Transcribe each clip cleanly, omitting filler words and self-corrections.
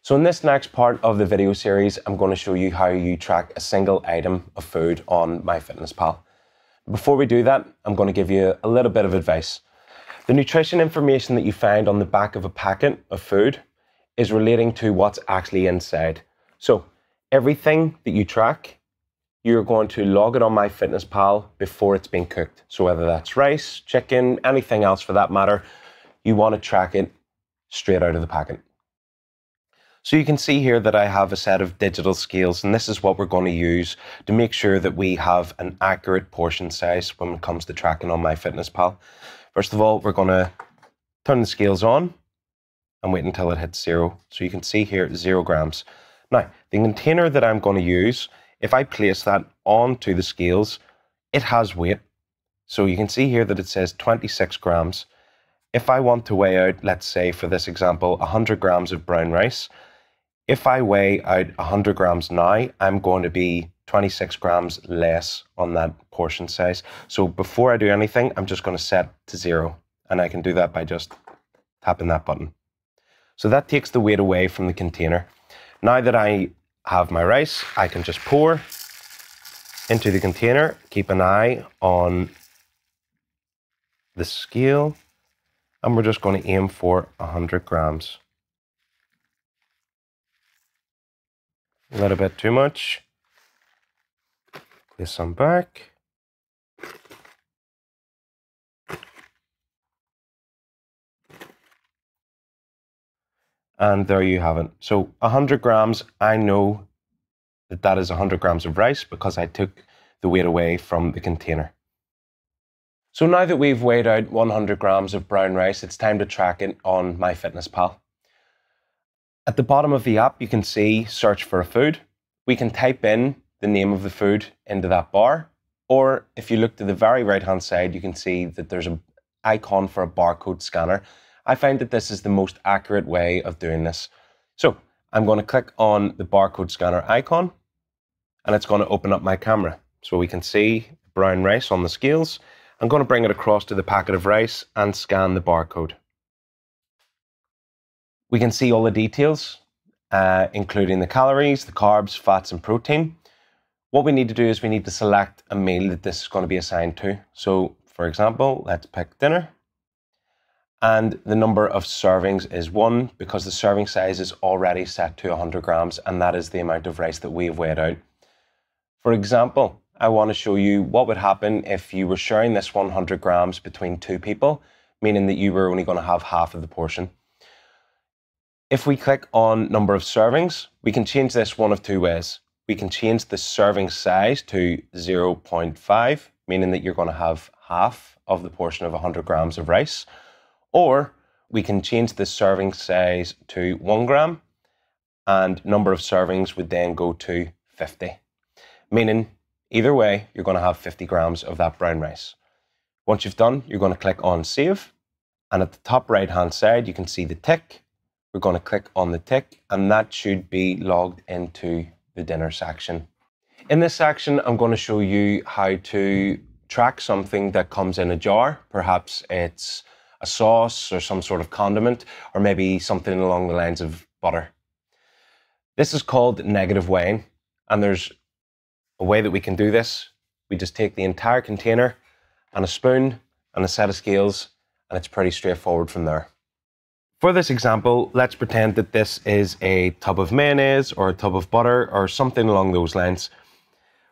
So in this next part of the video series, I'm going to show you how you track a single item of food on MyFitnessPal. Before we do that, I'm going to give you a little bit of advice. The nutrition information that you find on the back of a packet of food is relating to what's actually inside. So everything that you track, you're going to log it on MyFitnessPal before it's been cooked. So whether that's rice, chicken, anything else for that matter, you want to track it straight out of the packet. So you can see here that I have a set of digital scales, and this is what we're going to use to make sure that we have an accurate portion size when it comes to tracking on MyFitnessPal. First of all, we're going to turn the scales on and wait until it hits 0. So you can see here 0 grams. Now, the container that I'm going to use, if I place that onto the scales, it has weight. So you can see here that it says 26 grams. If I want to weigh out, let's say for this example, 100 grams of brown rice, if I weigh out 100 grams now, I'm going to be 26 grams less on that portion size. So before I do anything, I'm just going to set to 0. And I can do that by just tapping that button. So that takes the weight away from the container. Now that I have my rice, I can just pour into the container, keep an eye on the scale, and we're just going to aim for 100 grams. A little bit too much. Place some back. And there you have it. So 100 grams, I know that that is 100 grams of rice because I took the weight away from the container. So now that we've weighed out 100 grams of brown rice, it's time to track it on MyFitnessPal. At the bottom of the app, you can see search for a food. We can type in the name of the food into that bar. Or if you look to the very right-hand side, you can see that there's an icon for a barcode scanner. I find that this is the most accurate way of doing this. So I'm going to click on the barcode scanner icon, and it's going to open up my camera. So we can see brown rice on the scales. I'm going to bring it across to the packet of rice and scan the barcode. We can see all the details, including the calories, the carbs, fats, and protein. What we need to do is we need to select a meal that this is going to be assigned to. So, for example, let's pick dinner. And the number of servings is 1 because the serving size is already set to 100 grams, and that is the amount of rice that we have weighed out. For example, I want to show you what would happen if you were sharing this 100 grams between 2 people, meaning that you were only going to have half of the portion. If we click on number of servings, we can change this one of 2 ways. We can change the serving size to 0.5, meaning that you're going to have half of the portion of 100 grams of rice. Or we can change the serving size to 1 gram, and number of servings would then go to 50. Meaning, either way, you're going to have 50 grams of that brown rice. Once you've done, you're going to click on Save. And at the top right-hand side, you can see the tick. We're going to click on the tick, and that should be logged into the dinner section. In this section, I'm going to show you how to track something that comes in a jar. Perhaps it's a sauce or some sort of condiment, or maybe something along the lines of butter. This is called negative weighing, and there's a way that we can do this. We just take the entire container and a spoon and a set of scales, and it's pretty straightforward from there. For this example, let's pretend that this is a tub of mayonnaise or a tub of butter or something along those lines.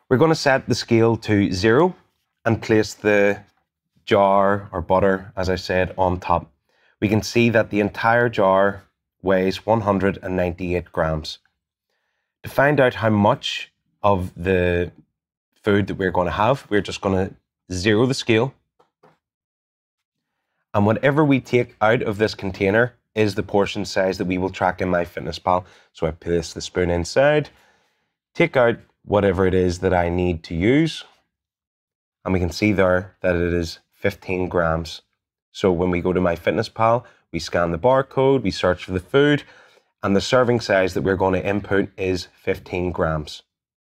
We're going to set the scale to 0 and place the jar or butter, as I said, on top. We can see that the entire jar weighs 198 grams. To find out how much of the food that we're going to have, we're just going to 0 the scale. And whatever we take out of this container is the portion size that we will track in MyFitnessPal. So I place the spoon inside, take out whatever it is that I need to use, and we can see there that it is 15 grams. So when we go to MyFitnessPal, we scan the barcode, we search for the food, and the serving size that we're going to input is 15 grams.